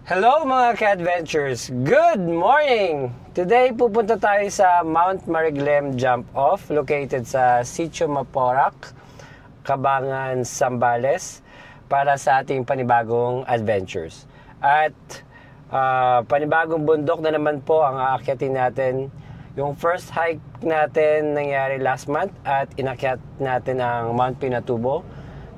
Hello mga ka-adventures! Good morning! Today pupunta tayo sa Mount Mariglem Jump-Off located sa Sitio Maporac, Cabangan, Zambales para sa ating panibagong adventures. At panibagong bundok na naman po ang aakyatin natin. Yung first hike natin nangyari last month at inakyat natin ang Mount Pinatubo.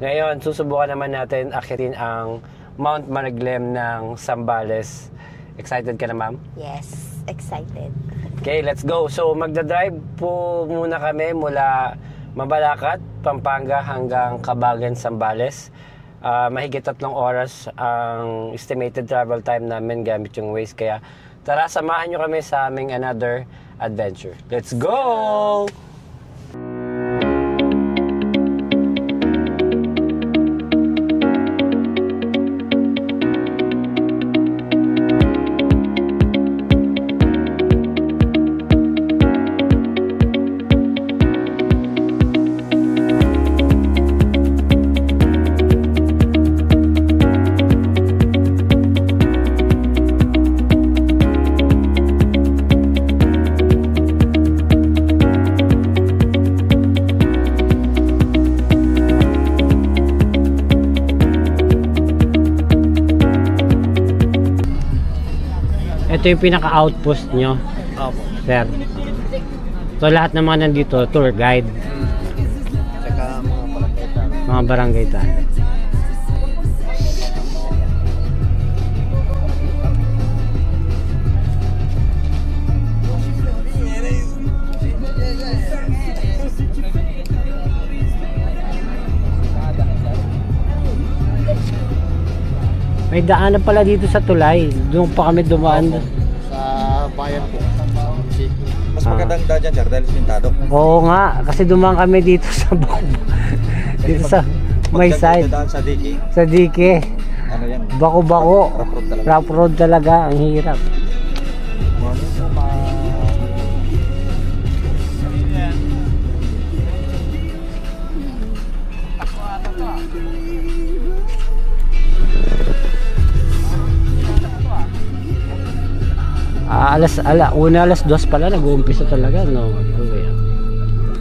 Ngayon susubukan naman natin akyatin ang Mount Mariglem ng Zambales. Excited ka na, ma'am? Yes, excited. Okay, let's go. So, magdadrive po muna kami mula Mabalacat, Pampanga hanggang Cabangan, Zambales. Mahigit 3 oras ang estimated travel time namin gamit yung Waze. Kaya tara, samahan nyo kami sa aming another adventure. Let's go! Ito yung pinaka-outpost nyo. Opo. Sir. So lahat ng mga nandito, tour guide. Tsaka mga barangay tayo. Mga barangay tayo. May daanan pala dito sa tulay. Doon pa kami dumaan. Sa bayan po. Mas magandang daan dyan, sir, dahil sintado. Oo nga, kasi dumaan kami dito sa dito sa may side. Sa Diki. Sa Dike. Ano yan? Bako-bako. Rough road talaga. Rough road talaga. Ang hirap. Morning po, alas 2 pala nag-uumpisa talaga, no?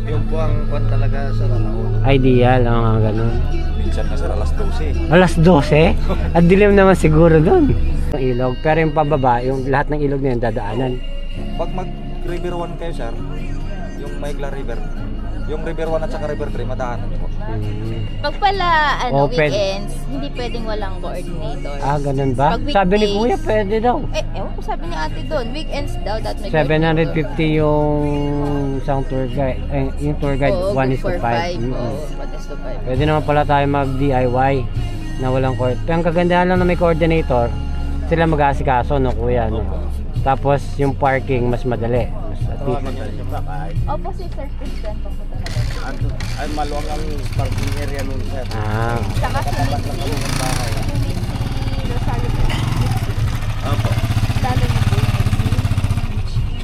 Yung po ang kwan talaga sa Ranaon. Ideal, ang ganun. Minsan na, sir, alas 12. Alas 12? At dilim naman siguro doon. Ang ilog, pero yung pababa, yung lahat ng ilog na yun dadaanan. Pag mag-River 1 kayo, sir, yung Maigla River, yung River 1 at saka River 3, madaanan niyo po. Pag pala Open. weekends, hindi pwedeng walang coordinator. Ganun ba? Pag Sabi ni weekdays, Kuya, pwede daw. ewan ko sabi ni ate doon, weekends daw that may 750 yung isang tour guide. Yung tour guide, 1:5. 1:5. Oo, 1:5. Pwede naman pala tayo mag-DIY na walang court. Pero ang kagandahan lang na may coordinator, sila mag-aasikaso, no, Kuya, no? Tapos yung parking mas madali. Mas at least. Opo, si Sir Christian papunta na doon. Ay, maluwang ang parking area nun, sir. Saka si Rosario. Opo. Dalo niyo po.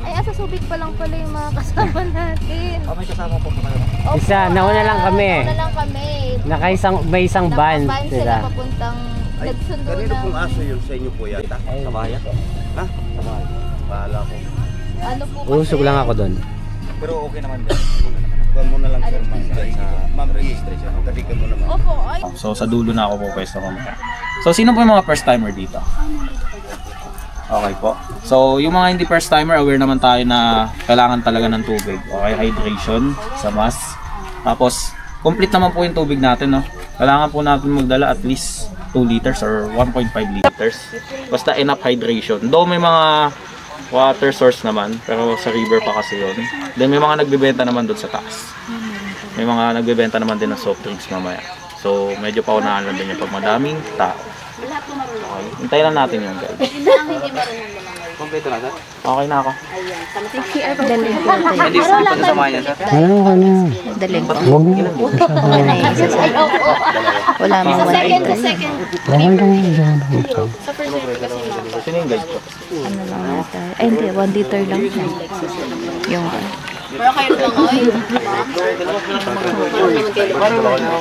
Ay, asa Subic pa lang pala yung mga kasama natin. May kasama po kayo. Opo, Isa, nauna lang kami. Nauna lang kami. May isang van Nakaban sila papuntang nagsundo Kanino ng... pong aso yun sa inyo po yan? Sa bayan? Ha? Sa bayan. Bahala ko. Ano po kasi? Usog lang ako doon. Pero okay naman din. Huwag mo na lang sir, Ano? ma'am. Sa ma'am registration. Kadikan mo naman. Opo, ay. So sa dulo na ako po pwesto ko. So sino po yung mga first timer dito? Okay po. So yung mga hindi first timer, aware naman tayo na kailangan talaga ng tubig. Okay, hydration sa mask. Tapos complete naman po yung tubig natin, no. Kailangan po natin magdala at least 2 liters or 1.5 liters. Basta enough hydration. Though may mga water source naman, pero sa river pa kasi yun. Then may mga nagbebenta naman doon sa taas. May mga nagbebenta naman din ng soft drinks mamaya. So medyo paunahan lang din yung pag madaming tao. Okay, hintayin lang natin yung guys. Kompleto na sir? Okay na ako. Daling ko natin. Hindi po kasama niya sir? Daling ko. Huwag mo. Wala na isa sa... Wala mo Sa second. Sino yung guide ko? Ano lang ata. Ay, hindi. 1 liter lang siya. Yung... Pero kayo lang, oy.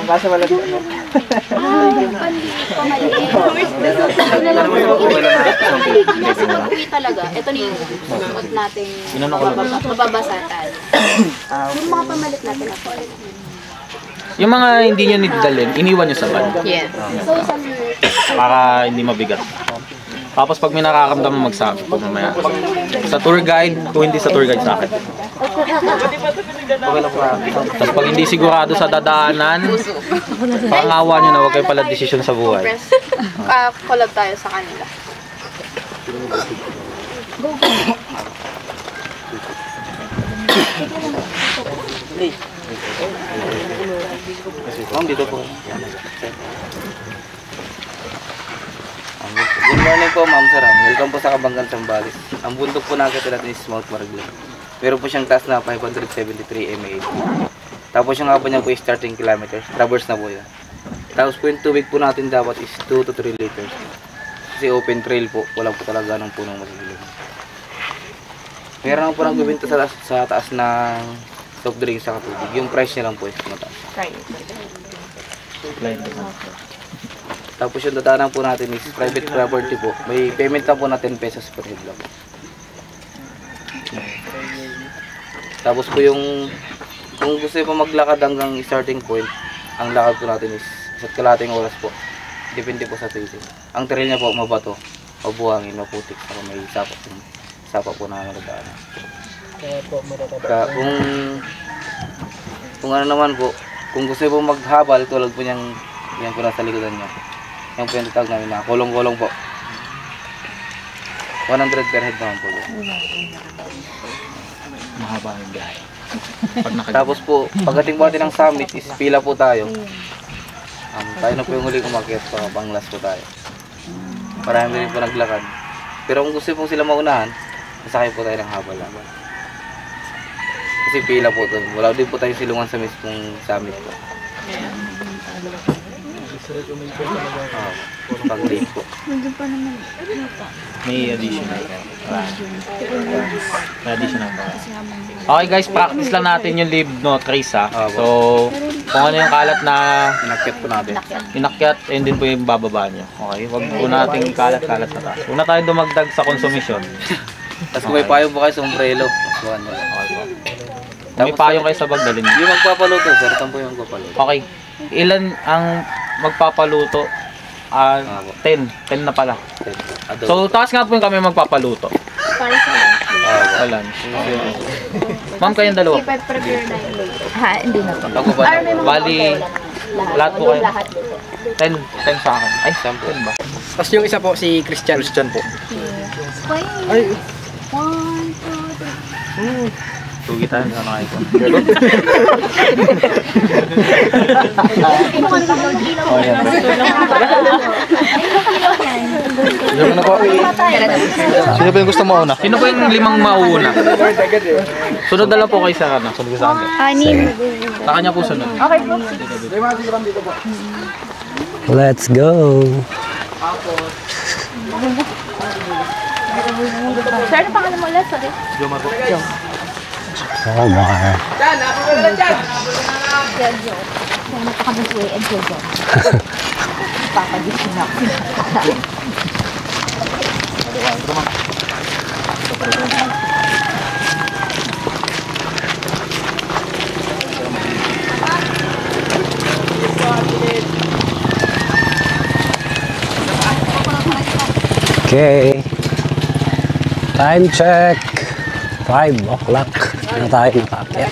Basta wala Kasi pag-uwi talaga, ito na yung susunod nating mababasatan. Yung mga pamalit natin na po. Yung mga hindi nyo nidalhin, iniwan nyo sa van. Yes. So, Para hindi mabigat. Tapos pag may nakakamdaman magsabi po mamaya. Sa tour guide, kung hindi sa tour guide sa akin. Tapos pag hindi sigurado sa dadaanan, pangawa nyo na huwag kayo pala desisyon sa buhay. collab tayo sa kanila. Ma'am, dito po. Good morning po, Ma'am Saram. Welcome po sa Kabanggan, Sambales. Ang bundok po natin is Mount Maraglan. Meron po siyang taas na 573 mAh. Tapos yung haba niya po is 13 kilometers. Traverse na po yan. Tapos po yung tubig po natin dapat is 2 to 3 liters. Kasi open trail po. Wala po talaga ng punong masigilin. Meron po nagbibinta sa taas ng soft drink sa tubig. Yung price niya lang po is mataas. Tapos yung dadaanan po natin is private property po. May payment lang po na 10 pesos per head lang. Tapos po yung kung gusto nyo po maglakad hanggang starting point, ang lakad po natin is isa't kalating oras po. Depende po sa pacing. Ang trail niya po mabato, mabuhangin, maputik, saka may sapa po na nadaanan. Kaya kung ano naman po, kung gusto nyo po maghabal, tulad po niyang yan po nasa likodan niya. Yan po yung tatag namin na kulong-kulong po. 100 per head naman po. Mahaba yung biyahe. Tapos po, pagdating po natin ng summit is pila po tayo. Tayo na po yung huling umakyat pa, pang-last po tayo. Marami rin po naglakad. Pero kung gusto po sila maunahan, masakay po tayo ng habal-habal. Kasi pila po ito. Wala din po tayong silungan sa mismong summit po. Pag-late po. May additional. May additional pa. Okay guys, practice lang natin yung leave no trace ha. So, kung ano yung kalat na Inakyat po natin. inakyat, and din po yung bababa nyo. Okay, wag po natin kalat-kalat na taas. Una tayo dumagdag sa konsumisyon. Tapos kung may payong po kayo sa umbrelo, masuhan nyo. Okay po. Kung may payong kayo sa bag, dalhin nyo. Yung magpapaluto, sir. Ito po yung magpapaluto. Okay, ilan ang magpapaluto? 10 na pala. Adobo. So, taas nga po yung kami magpapaluto. Para sa lunch. Sa lunch. Ma'am, kayong dalawa. Prepare na yung later. Ha, hindi na po. Pagbaban Ay, may mga Bali, lahat po kayo. Lahat. 10 sa akin. Ay, 10 ba? Tapos yung isa po si Christian. Christian po. Ay. 1, 2, 3. Tugi tayo sa mga ito. Sino na po? Sino po yung gusto mo una? Sino po yung 5 mauuna? Sunod na lang po kayo sa ano. Sunod sa akin. Anim. Sa kanya po sunod. Okay po. Let's go! Sir, ano pangalan mo ulit? Sorry. Jomar po. Oh, my. Jojo. Kaya napakabasuwi at Jojo. Papagising ako. Okay. Time check. 5 o'clock na tayo nakaakyat.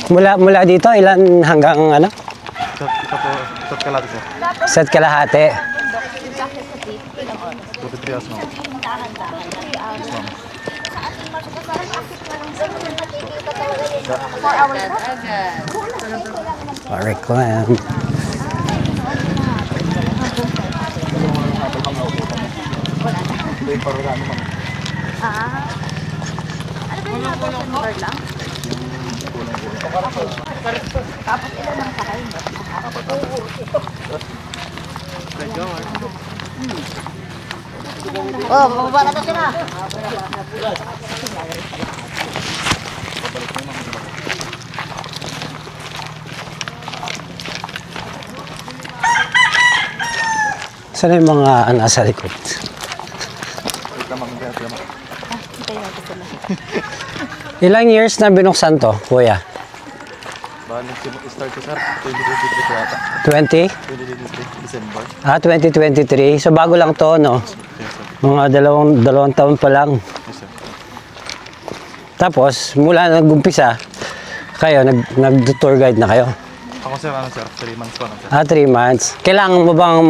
Mula dito, ilan hanggang ano? Sat kalati sir. Set kalahati. 23 hours na. Reclam. Para ano man. Ano ba yung mga passenger lang? Tapos ilan ang sakay mo? Oh, bababa na to sila. Saan yung mga nasa likod? Ilang years na binuksan to, kuya? Balik start ko sir, 2023 yata. 20? 2023 December. 2023. So bago lang to, no? Yes sir. Mga dalawang taon pa lang. Yes sir. Tapos, mula nag-umpisa, kayo, nag-tour guide na kayo? Ako sir, 3 months pa lang sir. 3 months. Kailangan mo bang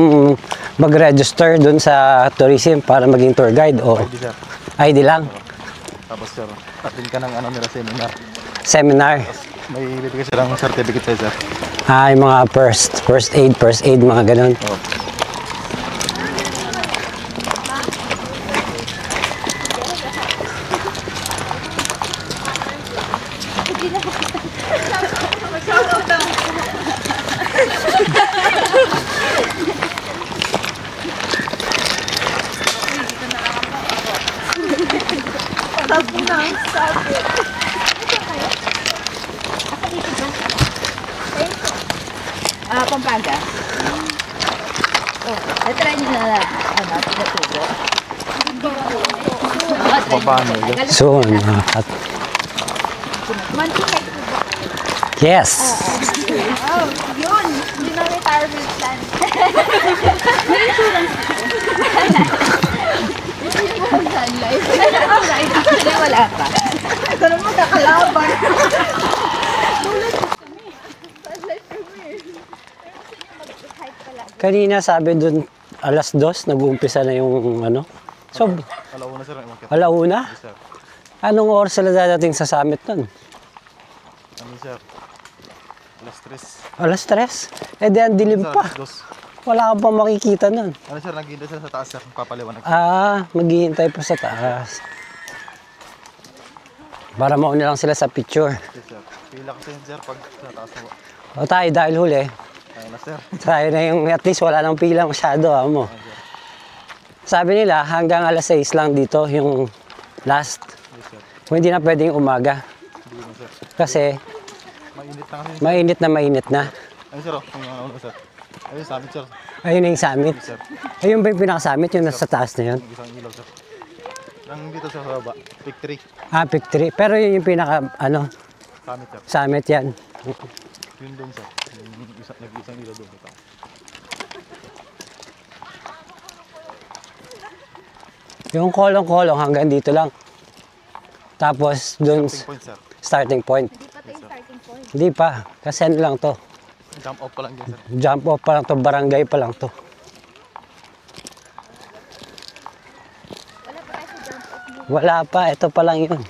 mag-register dun sa tourism para maging tour guide? O ID sir. ID lang? Tapos sir, attend ka ng nila seminar. Seminar? May bibigay silang certificate sa'yo sir. Yung mga first aid, mga ganun. Oo. Pampanga. Oh, try nyo na pinatubo. Paano? So, yes! Oh, yun! Hindi na retirement plan. May insurance. Sun life. Hindi, wala pa. Ito naman kakalaban. Kanina sabi dun, alas 2, nag-uumpisa na yung ano. So, Alauna sir, umakyat. alauna? Yes sir. Anong oras sila dadating sa summit nun? Ano sir? Alas Alas 3. 3? Eh di ang dilim Sir, pa. alas 2. Wala ka pa makikita nun. Ano sir, naghihintay sir sa taas sir, papaliwanag. Maghihintay pa sa taas. Para mauna lang sila sa picture. Yes sir. Pila kasi yun sir pag sa taas mo. O tayo, dahil huli, Ayun na sir. tayo na yung at least wala nang pila masyado, mo. Sabi nila, hanggang alas 6 lang dito yung last. Yes sir. Kung hindi na pwedeng umaga. Hindi na sir. Kasi Mainit na kasi. mainit na. Ano sir, ano sir? Ayun sa amin sir. Ayun na yung summit. Yes sir. Ayun ba yung pinaka-summit? Yung nasa taas na yun? Yung isang ilaw sir. Nang dito sa baba, pick 3. Pick 3. Pero yun yung pinaka, Sa amin sir. summit yan. Yun doon sir. Yung nag-isang ilaw doon. Ito. Yung kolong-kolong hanggang dito lang. Tapos dun Starting point sir. starting point. Hindi pa ito yung starting point. Hindi pa. Kasi ano lang to. Jump off pa lang dyan sir. Jump off pa lang to. Barangay pa lang to. Wala pa. Ito pa lang yun.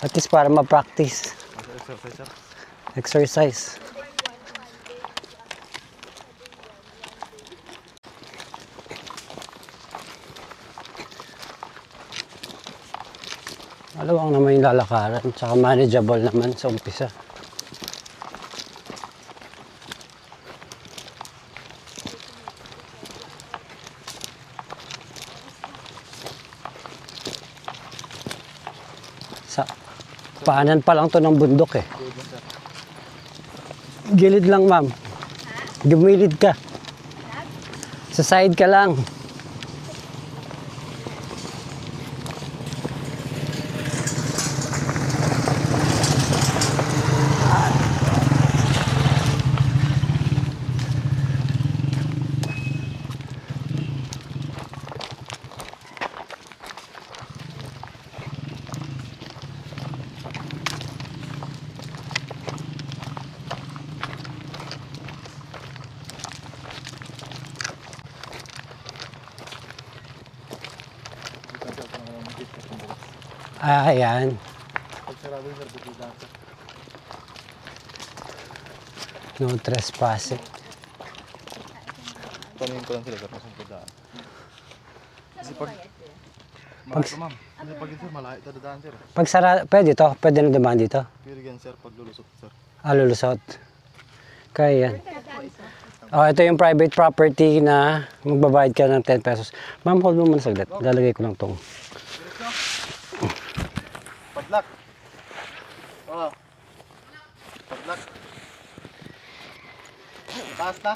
At least para ma-practice. Exercise sir. Exercise. Malawang naman yung lalakaran. Tsaka manageable naman sa umpisa. Sa paanan pa lang to ng bundok eh. Gilid lang, ma'am. Gumilid ka. Sa side ka lang. Ayan. No trespassing. Tanungin ko lang sila sir. Masang pagdaan. Pag, pag sara, pwede to? Pwede na dumaan dito? Pwede yan sir, pag lulusot sir. Ah, lulusot. Kaya yan. Oh, ito yung private property na magbabayad ka ng 10 pesos. Ma'am, hold mo muna saglit. Lalagay ko lang tong. Padlak. Oh. Padlak. Taas na.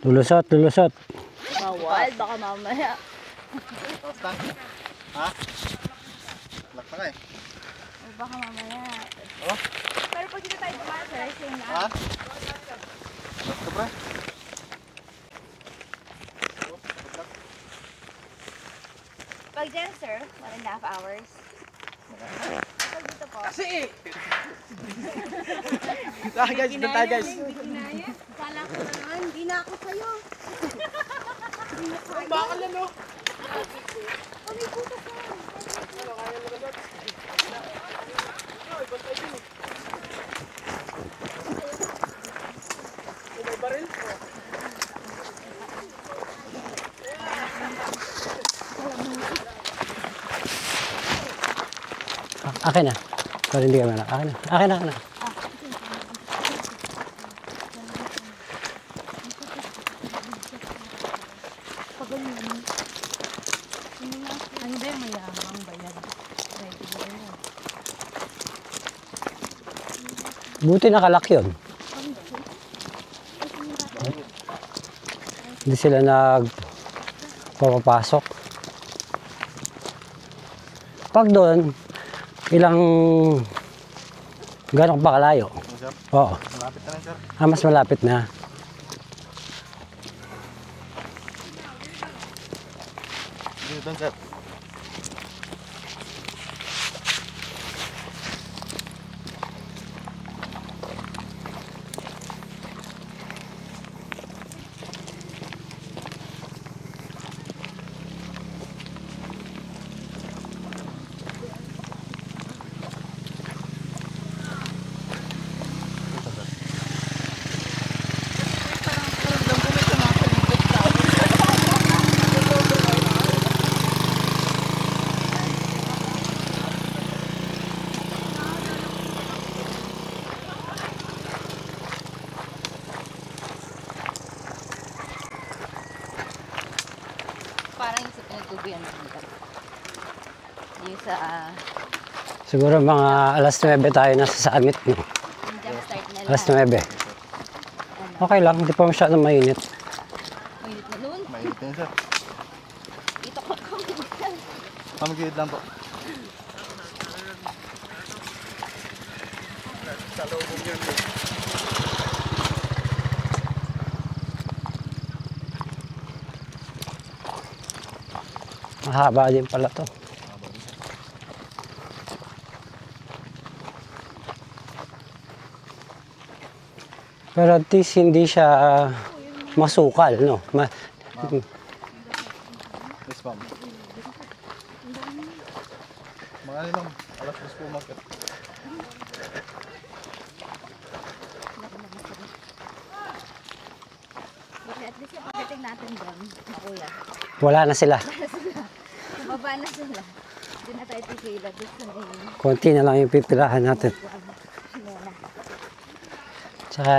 Lulusot, lulusot. Bawal, baka mamaya. Taas na. Ha? Padlak na ka eh. Baka mamaya. Oh. Pero pag dito tayo dumaan, sir, same na. Ha? Basta pre. Pag dyan, sir, 1.5 hours. Pag dito po. Guys, doon tayo guys. Kala ko naman, hindi na ako sa'yo. Bakal na no? Kami puto ka. Akin na. Pero hindi kami na. Akin na. Akin na. Akin na. Hindi, mayamang bayad. Buti nakalak yun. Hindi sila nagpapapasok. Pag doon, gano'ng pa kalayo? Sir, Oo. malapit na rin sir. Ah, mas malapit na. Dito doon sir. Parang yung sa pinagtubuyan dito. Yung sa, Siguro mga alas 9 tayo nasa summit. No? yung jump start na Alas lahat. 9. Okay lang, hindi pa masyadong mainit. Mainit na noon. Mainit na yun sir. Ito ko kami. Pamagilid lang po. Mahaba din pala to. Pero at least hindi siya masukal, no? Yes ma'am. Mga ano ma'am, alas 10 po umakyat. Kasi at least yung pagdating natin doon, kuya. Wala na sila. Nababa na sila. Hindi na tayo pipila. Doon sa ngayon. Konti na lang yung pipilahan natin. Tsaka,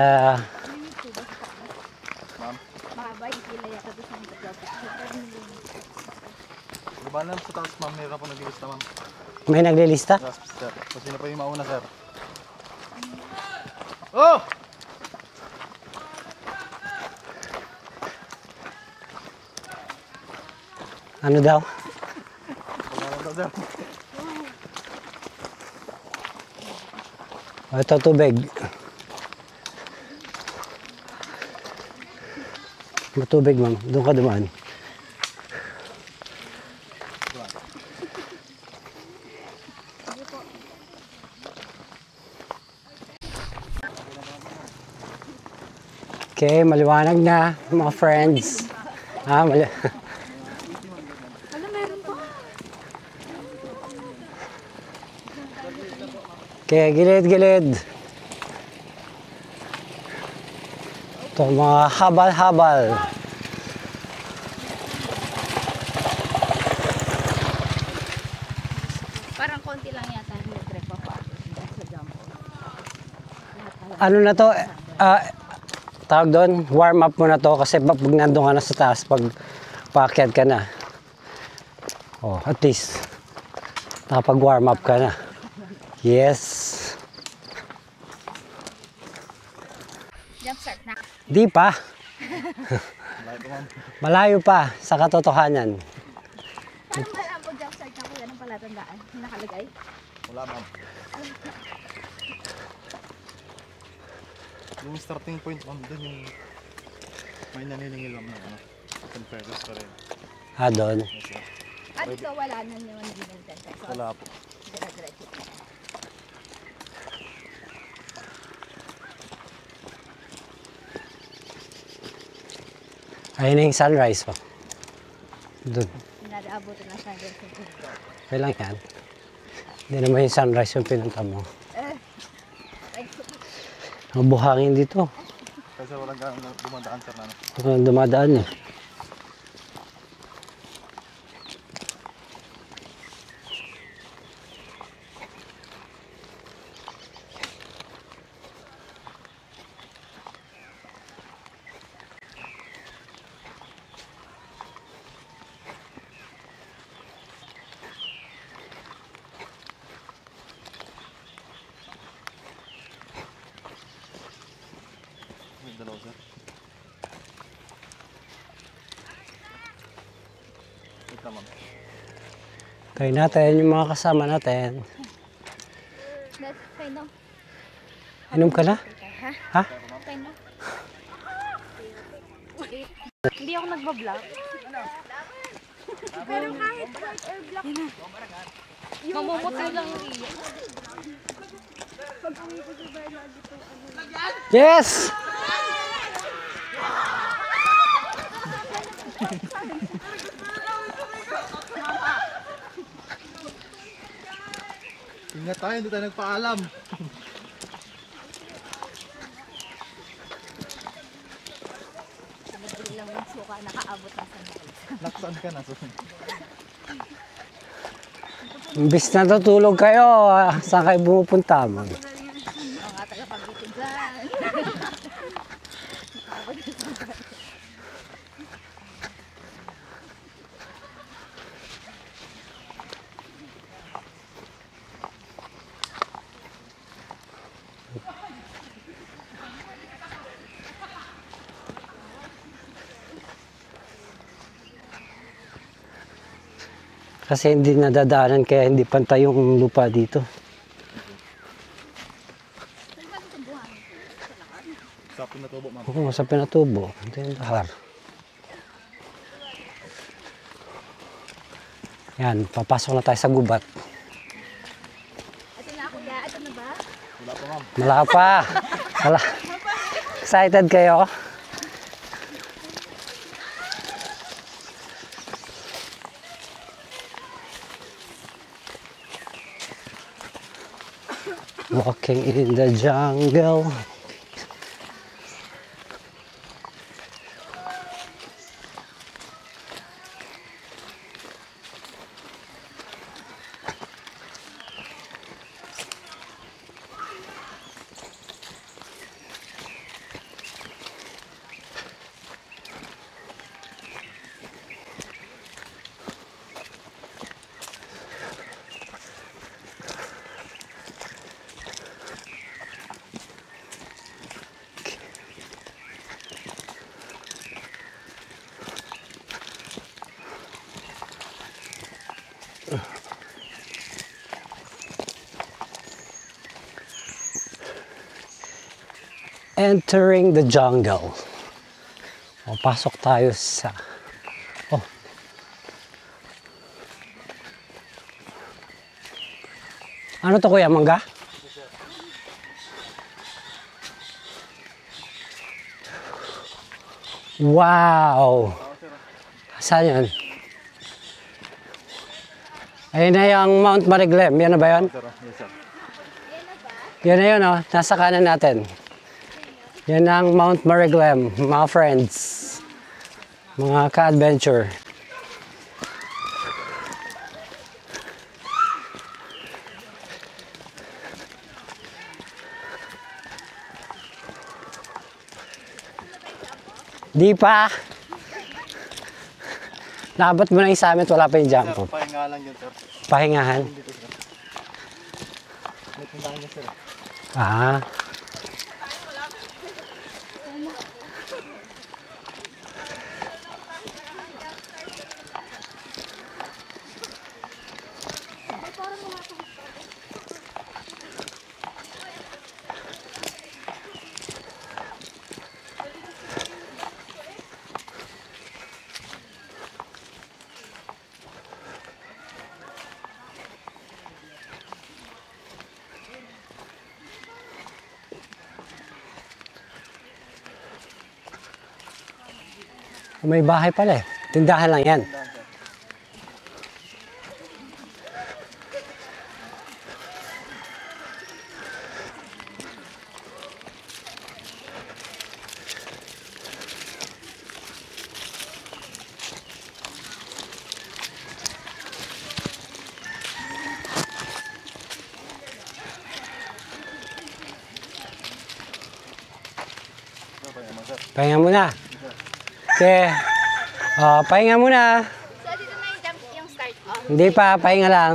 Mahaba yung pila yata doon sa mga Diba lang sa taas ma'am, meron po naglilista ma'am. may naglilista? Yes sir. So sino pa yung mauna sir? Oh! Ano daw? Wala lang daw sir. O, ito tubig. Matubig, ma'am. Doon ka dumaan. Okay, maliwanag na, mga friends. Ah, Okay, gilid-gilid. Ito, mga habal-habal. ano na to, tawag doon, warm up mo na to kasi pag nandun ka na sa taas, pag paakyat ka na, oh, at least, nakapag warm up ka na. Yes. Jump start na. Di pa. Malayo pa sa katotohanan. Paano malaman pag jump start na kuya ng palatandaan? Yung nakalagay? Wala ma'am. Yung starting point ma'am, doon yung may naniningil lang na ano. Confirms pa rin. Doon. At ito wala na naman ginagdan. Wala po. Dire-diretso. Ayun na yung sunrise po. Doon. Pinadaabutin na sa sunrise. Okay lang yan. Hindi naman yung sunrise yung pinunta mo. Ang buhangin dito. Kasi walang dumadaan sir na ano. Dumadaan eh. May dalaw sir. Ito ma'am. Tayo natin yung mga kasama natin. Okay, no? Inom ka na? Ha? Okay, no? Hindi ako nagbablog. Pero kahit white or black. Mamumutay lang yung iyo. Yes! Ingat tayo, hindi tayo nagpaalam. Nabili lang yung suka, nakaabot na sa Laksan ka na. Imbis na tutulog kayo, saan kayo pumupunta mo? mga tagapagbitin dyan. Kasi hindi nadadaanan kaya hindi pantay yung lupa dito. Sa pinatubo ma'am. Oo, sa Pinatubo. Ito yung lahar. Yan, papasok na tayo sa gubat. Ito na kuya, ito na ba? Wala pa ma'am. Wala pa. Wala. Excited kayo? Walking in the jungle. Entering the jungle. O, pasok tayo sa... Oh. Ano to kuya, mangga? Wow! Saan yan? Ayun na yung Mount Mariglem. Yan na ba yun? Yes sir. Yan na yun, oh. Nasa kanan natin. Yan ang Mount Mariglem, mga friends. Mga ka-adventure. Di pa. Nakabot mo na yung summit, wala pa yung jump off. Pahinga lang yun, sir. Pahingahan. May tindahan niya, sir. Ah. May bahay pala eh. Tindahan lang yan. Pahinga muna. Okay. Pahinga muna. So, dito na yung jump, yung start. Hindi pa, pahinga lang.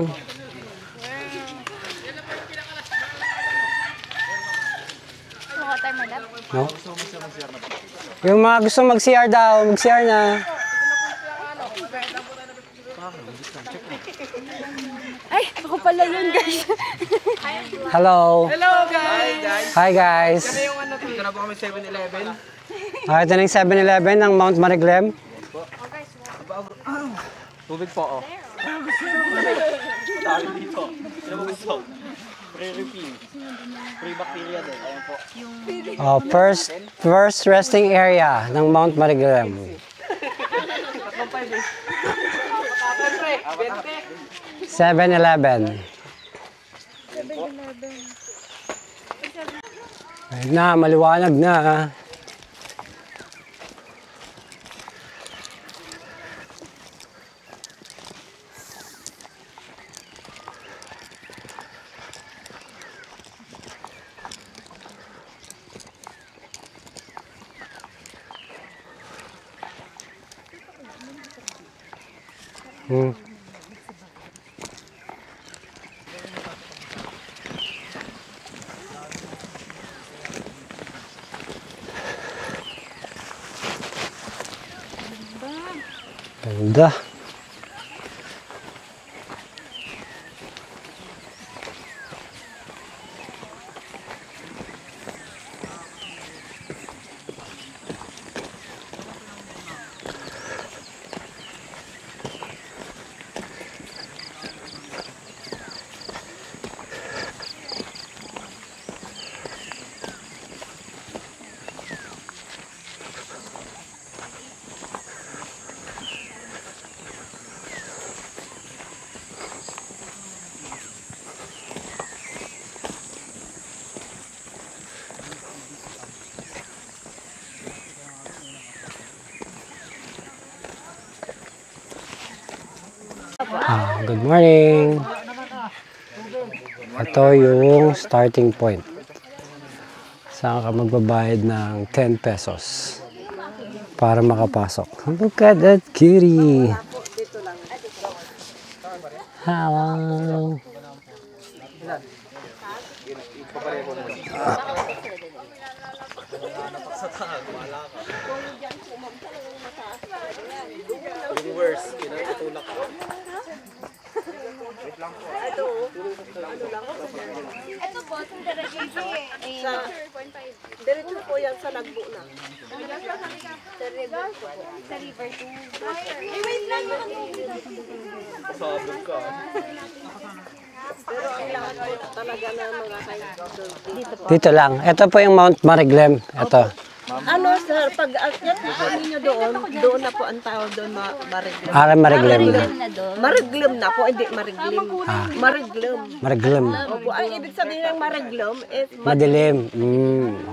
Water, madam. No? Yung mga gusto mag-CR daw, mag-CR na. Ay, ako pala yun, guys. Hello. Hello guys! Hi guys. Kami yung ano, dito na po kami 7-Eleven. Ito na yung 7-Eleven ng Mount Mariglem. Tubig po, oh. Sabi dito. Sino mo gusto? Pre-refill. Pre-bacteria din. Ayan po. First resting area ng Mount Mariglem. 7-Eleven. Ayun na, maliwanag na. Ganda. Good morning. Ito yung starting point. Saan ka magbabayad ng 10 pesos para makapasok. Look at that kitty. Hello. Ito po, itong delegation eh. Diretso po yan sa Nagbo na. Sa river po. Sa river 2. Eh, wait lang yung Sabog ka. Pero ang lahat po talaga na mga kaibigan dito po. Dito lang. Ito po yung Mount Mariglem. Ito. Ano sir, pag akyat po ninyo doon na po ang tawag doon, Mariglem. Mariglem. na doon. Mariglem na po, hindi Mariglem. Mariglem. Mariglem. Opo, ang ibig sabihin ng Mariglem is Madilim.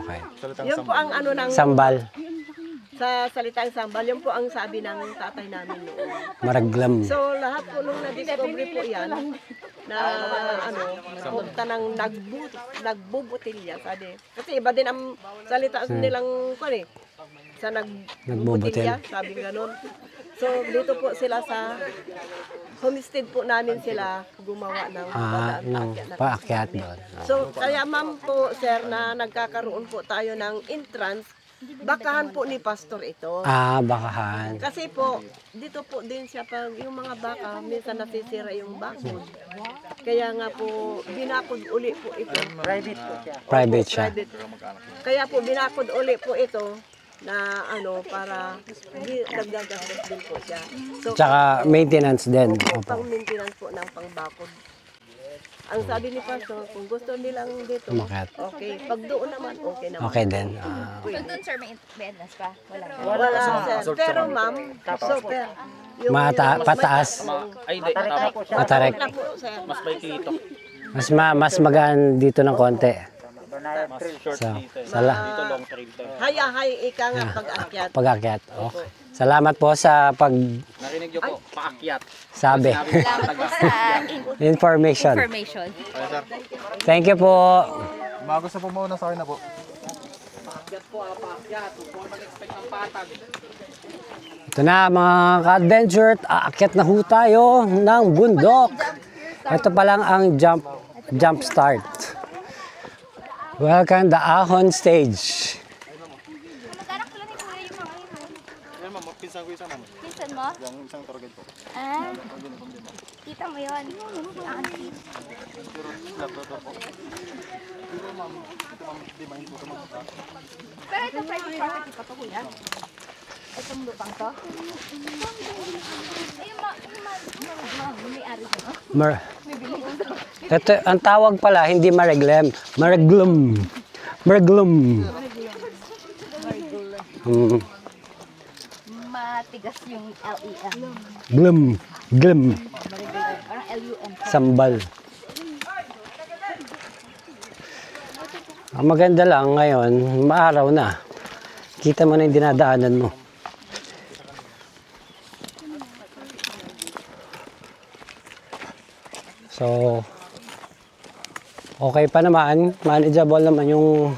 Okay. yun po ang ano ng Sambal. sa salitang sambal, yun po ang sabi ng tatay namin noon. Mariglem. So lahat po nung na-discover po yan na ano, punta ng nagbubutilya, sabi. Kasi iba din ang salita nilang sa Nagbubutil. sabi ganun. So, dito po sila sa homestead po namin sila gumawa ng paakyat doon. So, kaya ma'am po, sir, na nagkakaroon po tayo ng entrance, bakahan po ni pastor ito. Bakahan. Kasi po, dito po din siya pag yung mga baka, minsan nasisira yung bakod. Kaya nga po, binakod uli po ito. Private po siya. Private siya. Kaya po, binakod uli po ito na para naggagastos din po siya. So, Tsaka maintenance din. pang maintenance po ng pangbakod. Ang sabi ni pastor, kung gusto nilang dito, Umakyat. okay. Pag doon naman, okay naman. Okay din. So doon sir, may entrance pa? Wala. Wala, sir. Pero ma'am, super. Pataas. Ay, hindi. Tama. Matarek. Na po, sir. Mas may kilito. Mas magaan dito ng konti. Mas short So, dito. sala. Dito long trail to. Hay, ika nga pag-akyat. Pag-akyat. Okay. Salamat po sa Narinig niyo po, paakyat. pagsabi. Salamat po sa Information. information. Thank you po. Mga gusto po muna sa akin na po. Paakyat po, paakyat. Huwag mag-expect ng patag. Ito na mga ka-adventure, aakyat na ho tayo ng bundok. Ito pa lang ang jump start. Welcome the Ahon stage. Magkanak pala ni Kuya yung mga Yan ma'am, pinsan ko isa ma'am. pinsan mo? Yung isang target po. Kita mo yun. Pero ito private property pa to, Kuya. Itong lupang to. Ayun, may-ari ko. Ito, ang tawag pala, hindi mareglem. Mareglum. Mareglum. Matigas yung L-E-M. Glum. Glum. Parang L-U-M. Sambal. Ang maganda lang ngayon, maaraw na. Kita mo na yung dinadaanan mo. So, okay pa naman. Manageable naman yung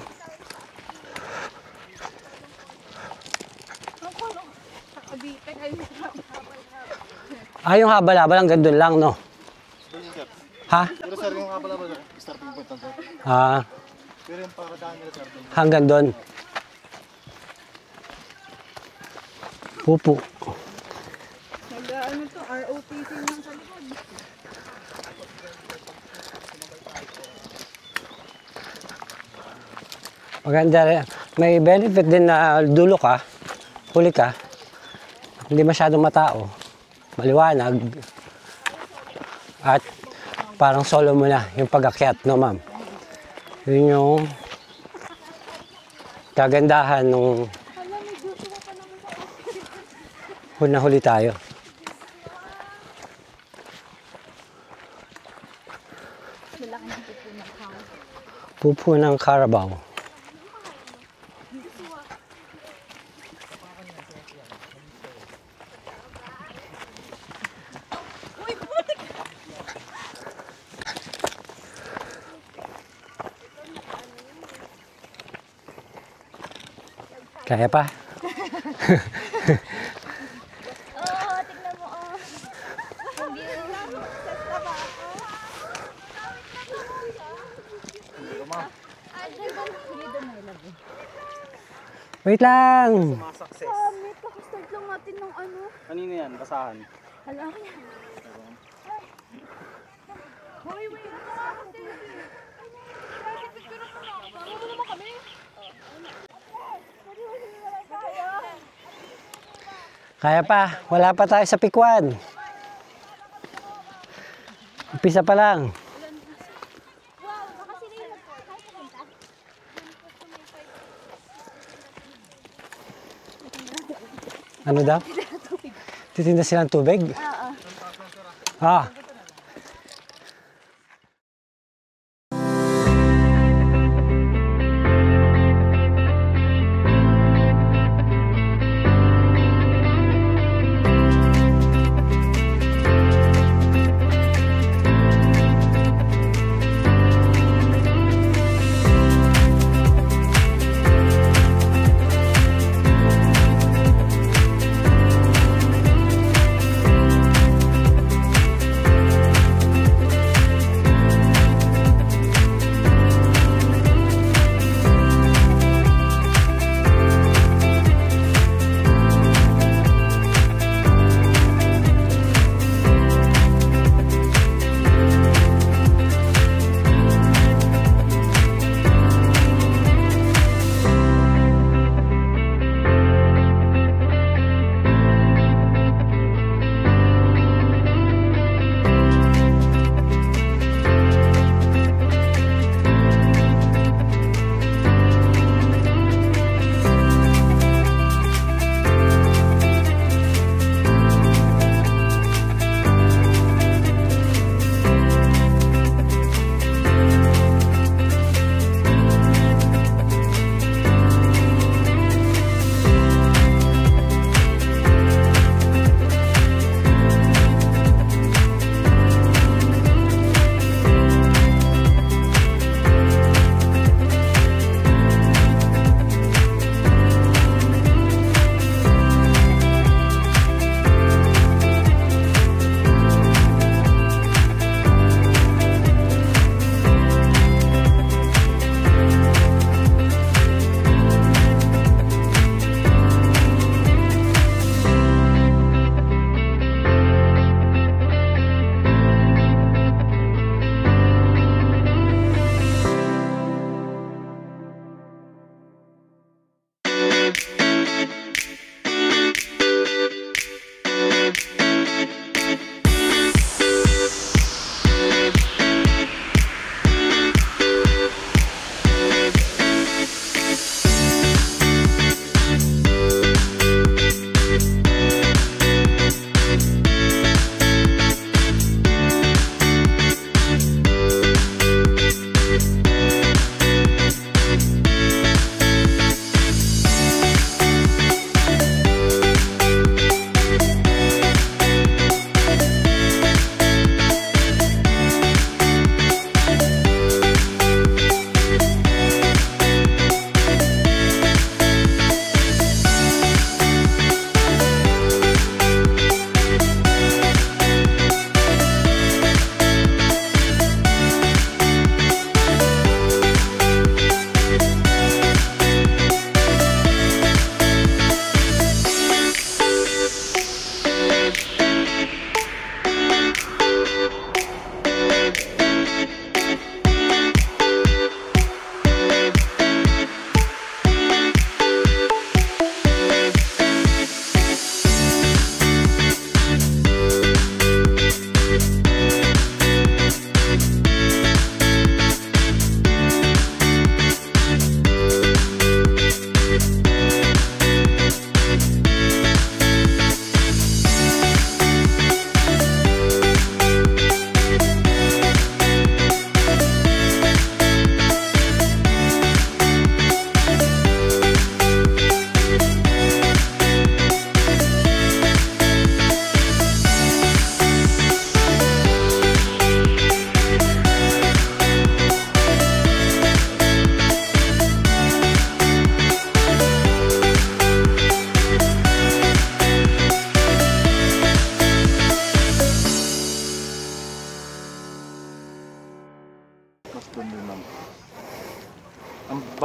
yung habal-habal hanggang doon lang, no? Ha? Pero sir, yung habal-habal, starting point lang sir. Pero yung paradaan nila sir, Hanggang doon. Pupo. Ano to, ROTC ng sa likod. Maganda rin. May benefit din na dulo ka, huli ka, hindi masyadong matao, maliwanag, at parang solo mo na yung pag-akyat, no ma'am? Yun yung kagandahan nung huli tayo. Pupo ng Carabao. Kaya pa? Oo, tignan mo. Wait lang! Kakastart lang natin ng ano. Kanina yan, basahan. Hala ka yan. Wait. Ano naman kami? Kaya pa, wala pa tayo sa pikwan. Umpisa pa lang. Ano daw? Titinda silang tubig? Oo.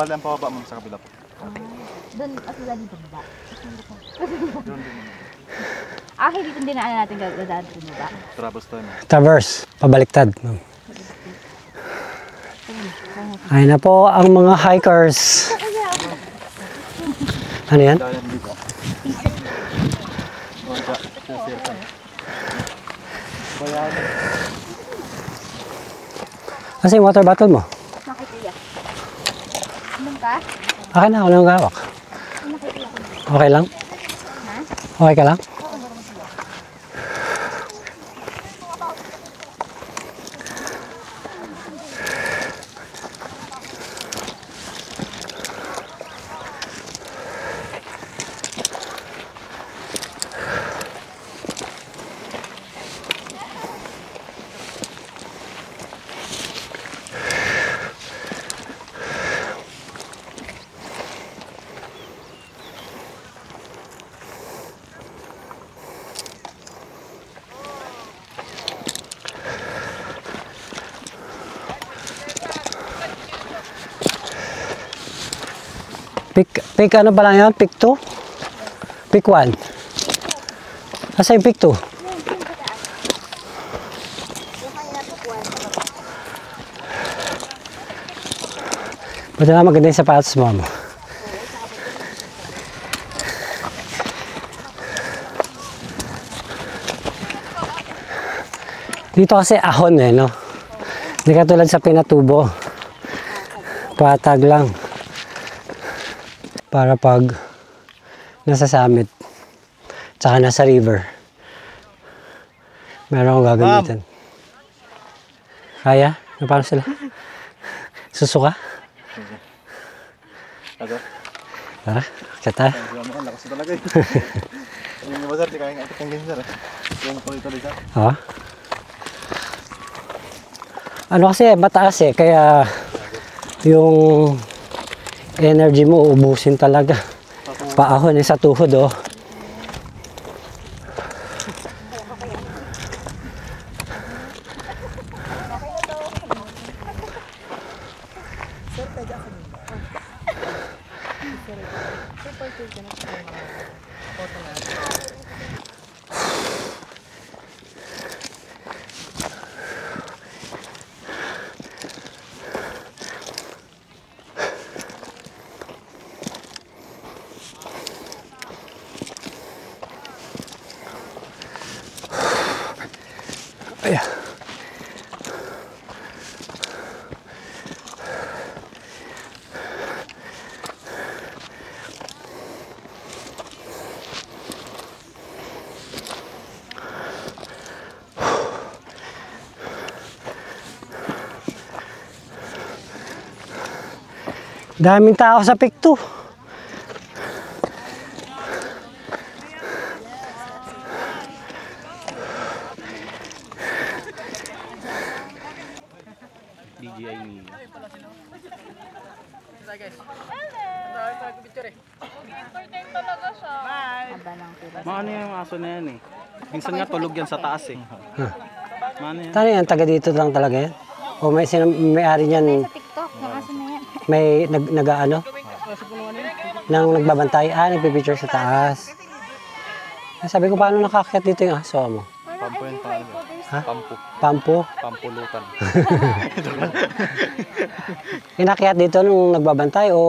Bali ang pababa mo sa kabila po. Doon, sa dito ba? Doon din. Hindi din na natin gagawin dito ba? Traverse tayo mo. Traverse, pabaliktad. Ay na po ang mga hikers. Ano yan? Dayan dito. Kasi yung water bottle mo? Bakit iya? Anong ka? Akin na, ako lang gawak. Okay lang? Okay ka lang? Pick ano ba lang yan? Pick 2? Pick 1? Asa yung pick 2? Ba't na maganda yung sapatos mo? Dito kasi ahon eh, no? Hindi katulad sa Pinatubo. Patag lang. Para pag nasa summit, tsaka nasa river, meron akong gagamitin. Kaya? Paano sila? Susuka? Ano? Tara, kata. Lakas talaga eh. Yung iba sir, di kaya nga ito pang sir. Yung tuloy-tuloy sir. Ha? Ano kasi, mataas eh, kaya yung energy mo ubusin talaga. Paahon eh, sa tuhod oh. Ayan. Daming tao sa pick 2. DJI Mini. Maano yung aso na yan eh. Minsan nga tulog yan sa taas eh. Maano yan? Tano yan? Taga dito lang talaga yan? O may-ari niyan? Sa TikTok, yung aso na yan. May nag-ano? Nang nagbabantay? Nagpipicture sa taas. Sabi ko, paano nakakit dito yung aso mo? Pampo yan paano. Ha? Pampo. Pampo? Pampulutan. Inakyat dito nung nagbabantay o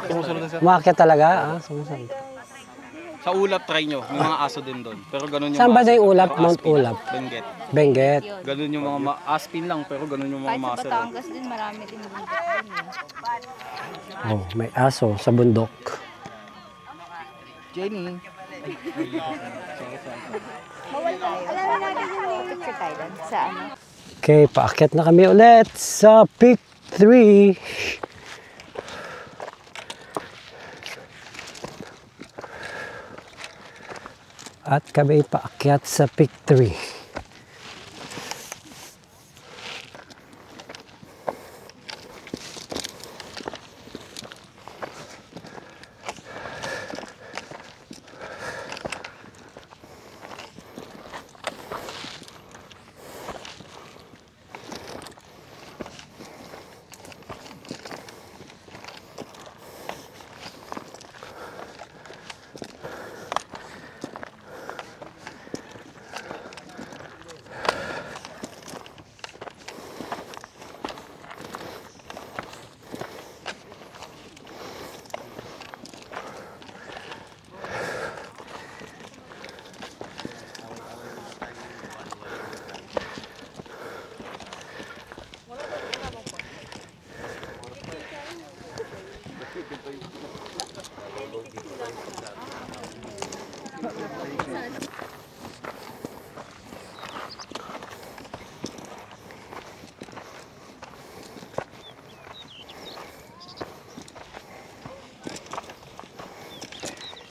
Sumusunod na sir. umakyat talaga? Sumusunod. Sa ulap try nyo, may mga aso din doon. Pero ganun yung Saan ba muscle. na yung ulap? Pero Mount Aspin. Ulap? Benguet. Benguet. Ganun yung mga aspin lang, pero ganun yung mga Kahit sa muscle. Batangas din, marami din bundok din. Oh, may aso sa bundok. Jenny. Bawal tayo. Alam na natin yung picture tayo doon sa ano. Okay, paakyat na kami ulit sa Peak 3. At kami paakyat sa Peak 3.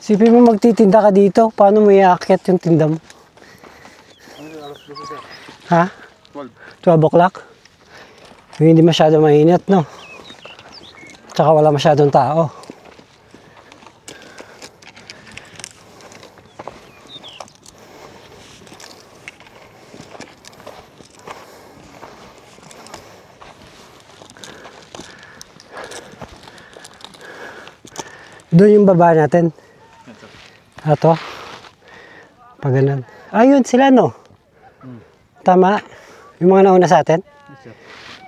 Sipin mo magtitinda ka dito, paano mo iakyat yung tinda mo? Ha? 12 o'clock? Hindi masyado mainit, no? Tsaka wala masyadong tao. Doon yung baba natin. Ato. Pag ganun. Ayun sila, no? Tama. Yung mga nauna sa atin.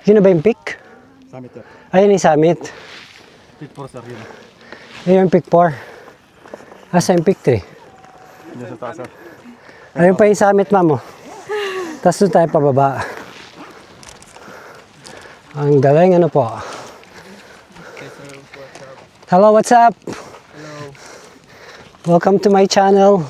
Yun na ba yung peak? Summit sir. Ayun yung summit. Peak 4 sir yun. Ayun yung peak 4. Asa yung peak 3? Hindi sa taas sir. Ayun pa yung summit, ma'am. Tapos doon tayo pababa. Ang galing, ano po. Hello, what's up? Hello. Welcome to my channel.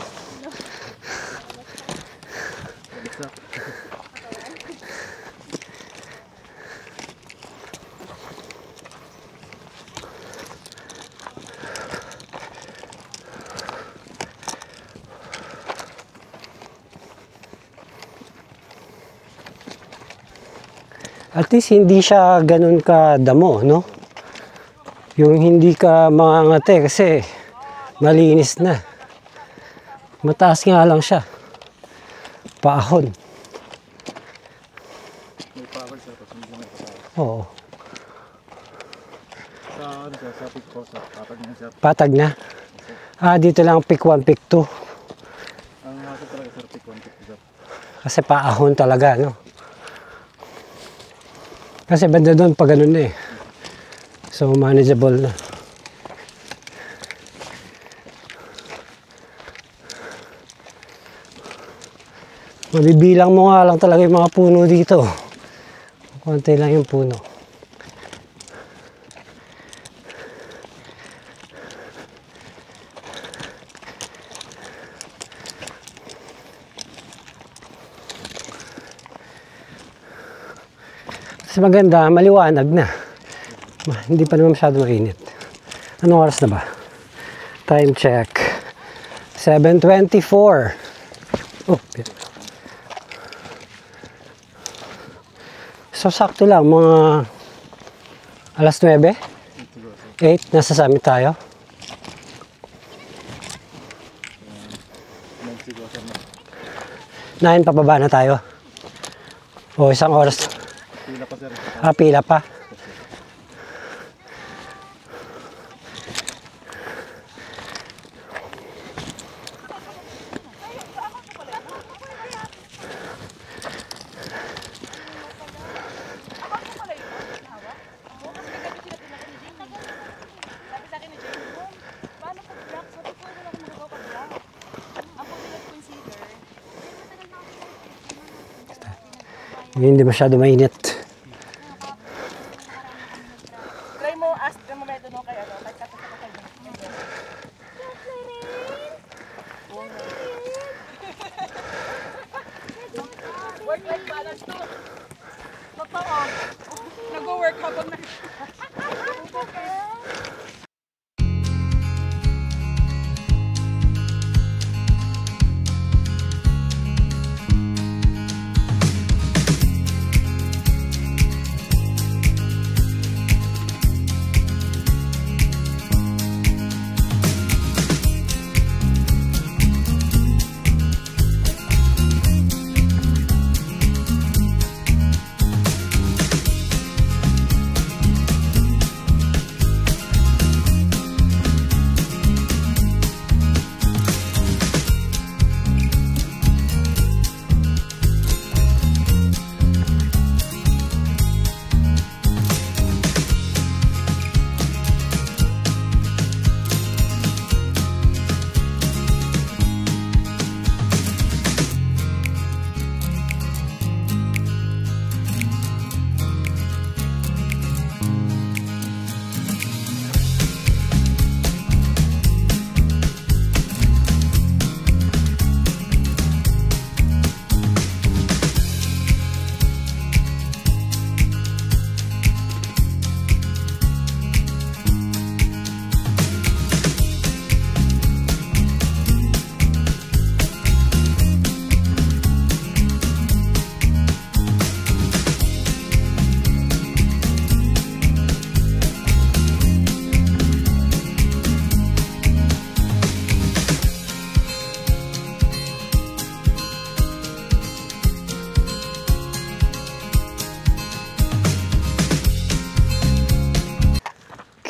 At least hindi siya ganun ka damo, no? Yung hindi ka mangangate kasi malinis na. Mataas nga lang siya. Paahon. May power sir. Tapos hindi may power. Oo. Sa ano sir? Sa peak 4 sir. Patag na sir. Patag na. Ah, dito lang pick 1, pick 2. Ang nasa talaga sir. Peak 1, peak 2 sir. Kasi paahon talaga, no? Kasi banda doon pag ganun na eh. So, manageable na. Mabibilang mo nga lang talaga yung mga puno dito. Konti lang yung puno. Kasi maganda, maliwanag na. Hindi pa naman masyado mainit. Anong oras na ba? Time check. 7:24. Oh, so sakto lang, mga alas 9? 8, nasa summit tayo. 9, pababa na tayo. O, isang oras. Pila pa sir. Ah, pila pa. Hindi masyado mainit. Try mo, ask mo medyo no kaya no, kahit kapag kayo. Work-life balance to. Totoo. Nag-work habang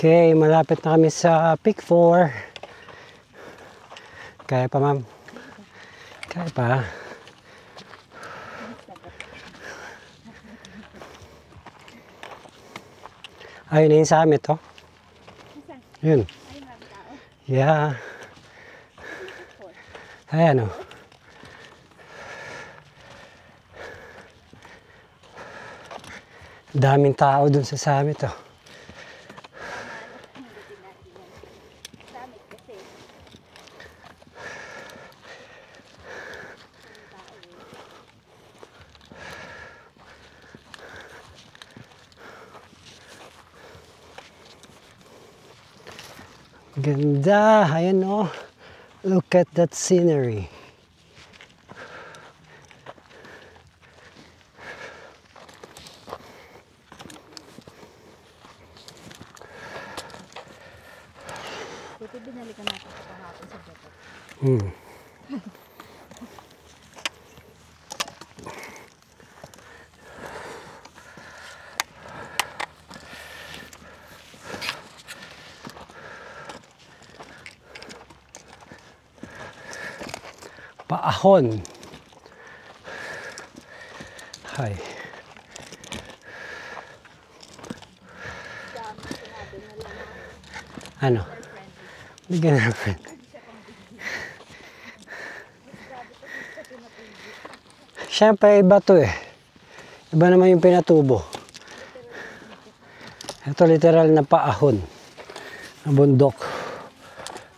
Okay, malapit na kami sa Peak 4. Kaya pa, ma'am? Kaya pa. Ayun na yung summit, oh. Yun. Yeah. Ayan, oh. Daming tao dun sa summit, oh. Ganda, ayan oh. Look at that scenery. Buti binalikan natin sa kahapon sa Japan. Paahon. Hi. Ano? Bigyan na friend. Siyempre iba to eh. Iba naman yung pinatubo. Ito literal na paahon. Na bundok.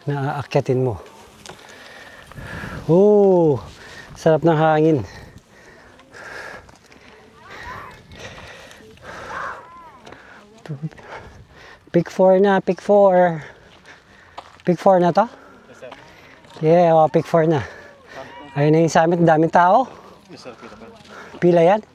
Na aakyatin mo. Oh, sarap ng hangin. Peak 4 na, Peak 4. Peak 4 na to? Yeah, oh, Peak 4 na. Ayun na yung summit, daming tao. Pila yan?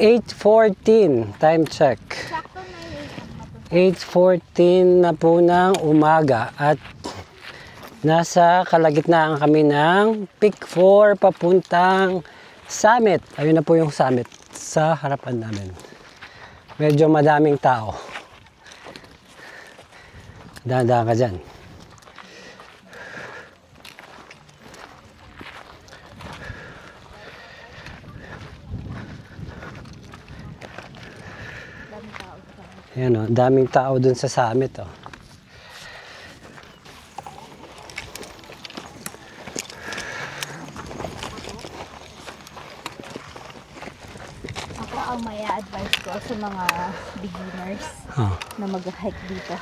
(8:14) time check. 8:14 na po ng umaga at nasa kalagitnaan kami ng Peak 4 papuntang summit. Ayun na po yung summit sa harapan namin. Medyo madaming tao. Dahan-dahan ka dyan. Ayan o, daming tao dun sa summit o. Ako ang may advice ko sa mga beginners na mag-hike dito.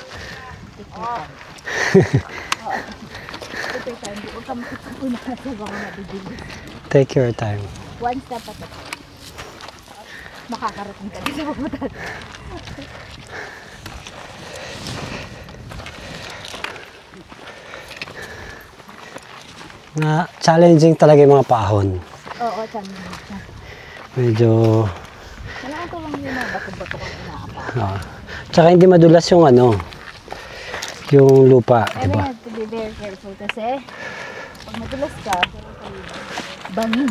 Take your time. Take your time. Huwag ka makikuna sa mga mabibilis. Take your time. One step at a time. Makakarating ka din sa pupuntahan. Na challenging talaga yung mga paahon. Oo, challenging. Medyo Kailangan ko lang yung mga bato-bato kong inaapa. tsaka hindi madulas yung ano, yung lupa, And diba? I have to be very careful kasi pag madulas ka, bangin.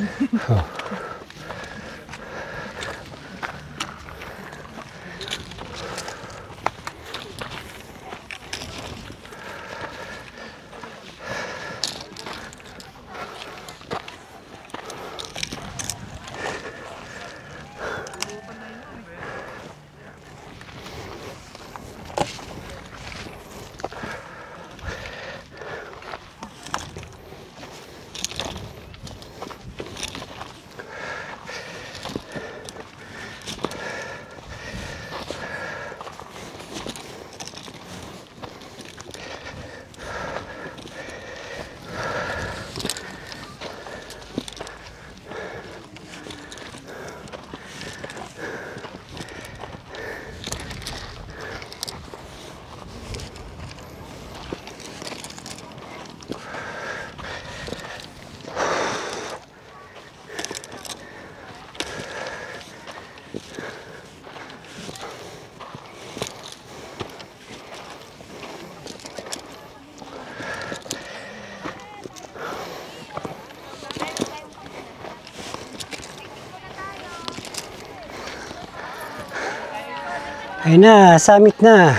Ayun na, summit na.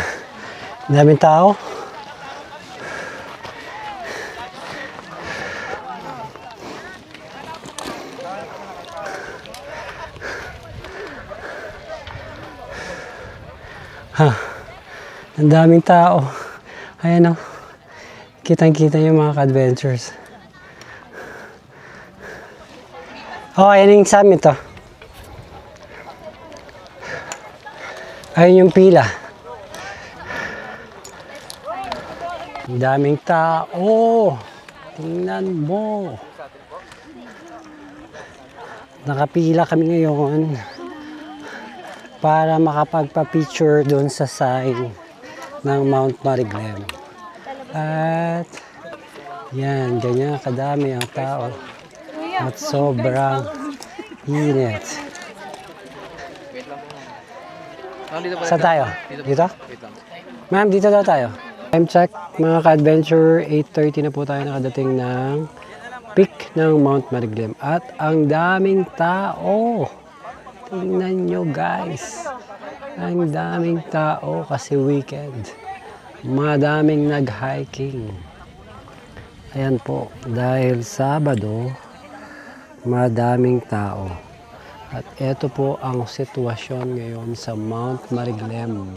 Daming tao. Ang daming tao. Ayan o. Kitang-kita yung mga ka-adventures. Oh, ayan yung summit o. Ayun yung pila. Ang daming tao. Tingnan mo. Nakapila kami ngayon para makapagpa-picture doon sa sign ng Mount Mariglem. At yan, ganyan kadami ang tao. At sobrang init. Saan tayo? Dito? Ma'am, dito daw tayo. Time check, mga ka-adventure, 8:30 na po tayo nakadating ng peak ng Mount Mariglem. At ang daming tao. Tingnan nyo guys. Ang daming tao kasi weekend. Madaming nag-hiking. Ayan po, dahil Sabado, madaming tao. At ito po ang sitwasyon ngayon sa Mount Mariglem.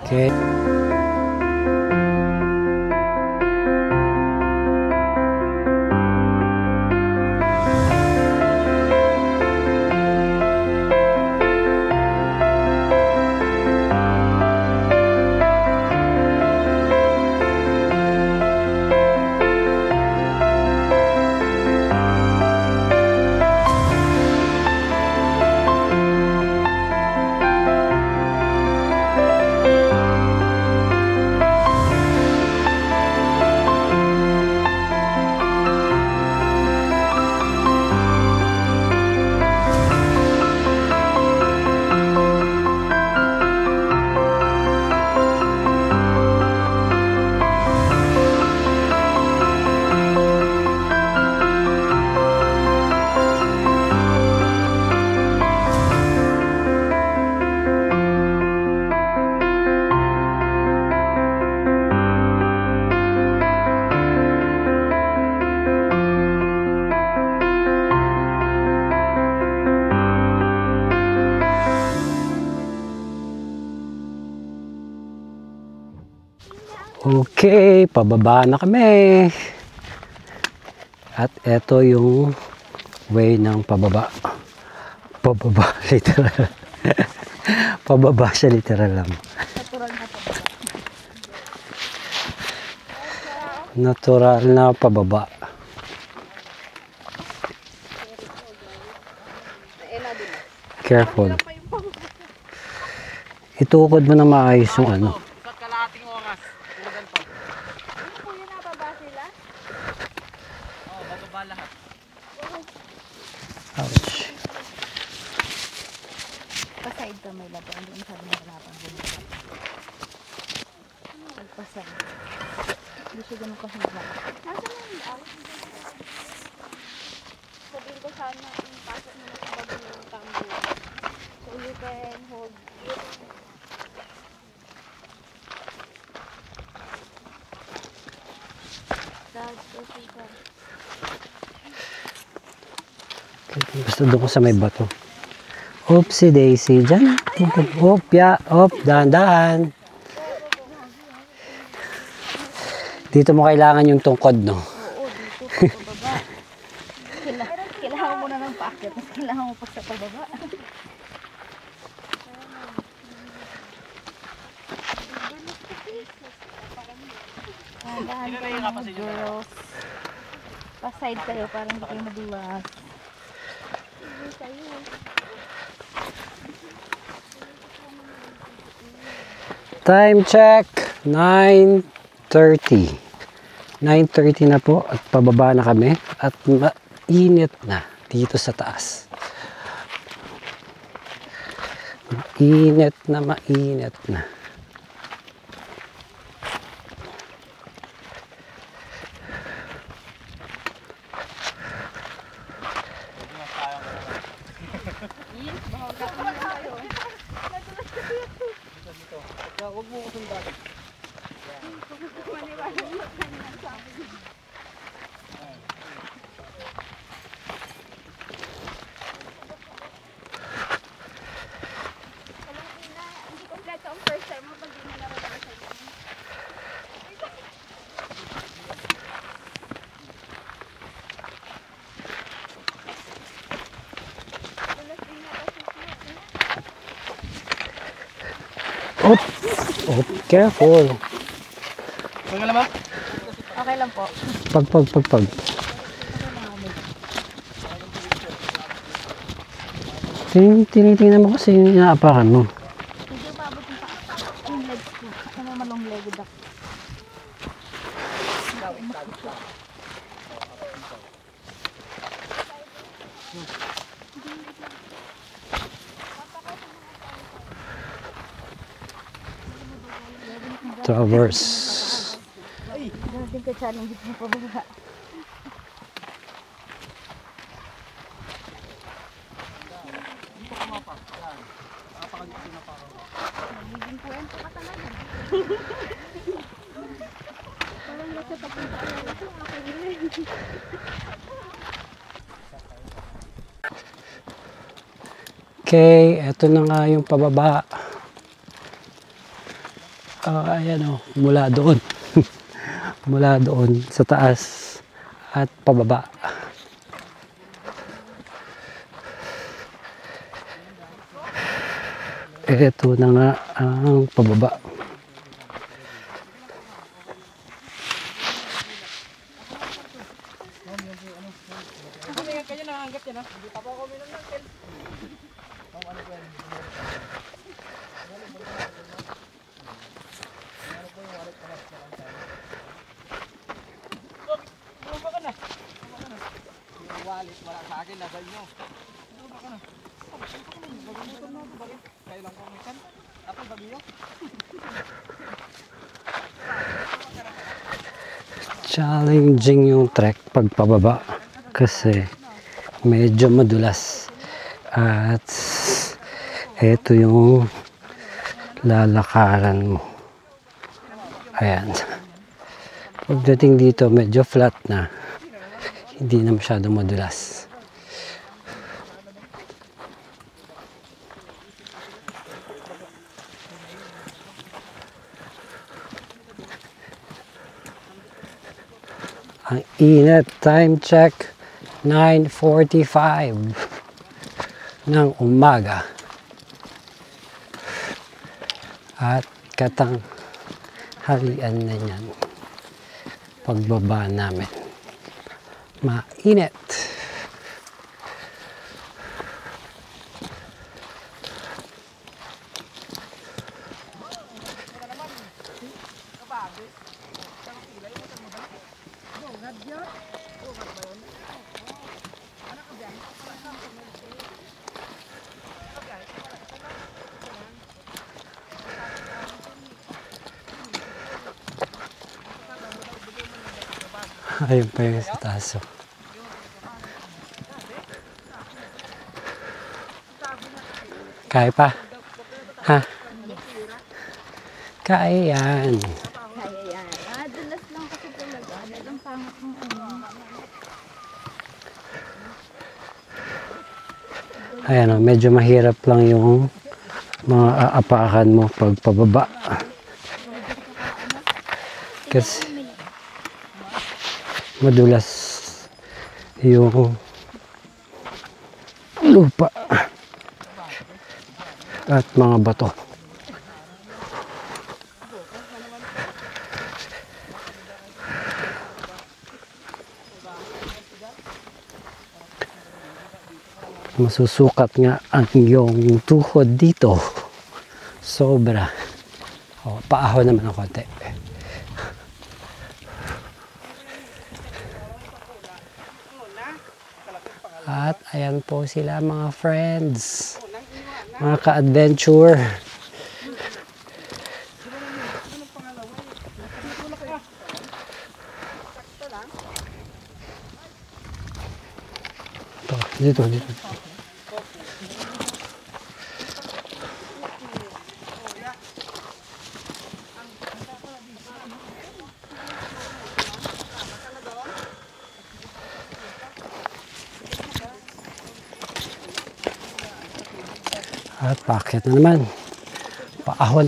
Okay. Okay, pababa na kami. At ito yung way ng pababa. Pababa, literal. Pababa siya, literal lang. Natural na pababa. Careful. Itukod mo na maayos yung ano. Ouch. Paside ka may laban. Hindi sabi na laban. Paside. Hindi siya ganun kasi laban. Nasa na yung out? Sabihin ko sana yung pasok mo na sa bago ng tambo. So you can hold it. Gusto doon ko sa may bato. Oopsie daisy. Diyan. Oop, ya. Oop, dahan-dahan. Dito mo kailangan yung tungkod, no? Oo, dito sa pababa. Kailangan mo na ng paakyat. Mas kailangan mo pa sa pababa. Dahan kayo mga girls. Pa-side kayo para hindi kayo madulas. Time check, 9:30. 9:30 na po at pababa na kami at mainit na dito sa taas. Mainit na mainit na. Oh, careful. Okay lang ba? Okay lang po. Pag. Tinitingnan mo kasi yung inaapakan mo. Hindi umabot yung legs ko. Ano malong legged ako. Traverse. Dating ka challenge mo pa ba? Okay, eto na nga yung pababa. Ayan o, mula doon. Mula doon sa taas at pababa. Eto na nga ang pababa. Challenging yung trek pagpababa kasi medyo madulas at ito yung lalakaran mo. Ayan, pagdating dito medyo flat na, hindi na masyadong madulas. Ang init, time check 9:45 ng umaga at katanghalian na yan pagbaba namin. Mainit. Ayun pa yung sa taso. Kaya pa? Ha? Kaya yan. Kaya yan. Dulas lang kasi talaga. Ang pangat ng Ayan o, medyo mahirap lang yung mga aapakan mo pag pababa. Kasi madulas yung lupa at mga bato. Masusukat nga ang iyong tuhod dito. Sobra. O, paahon naman ng konti. At ayan po sila mga friends, mga ka-adventure. Dito. At paakyat na naman. Paahon.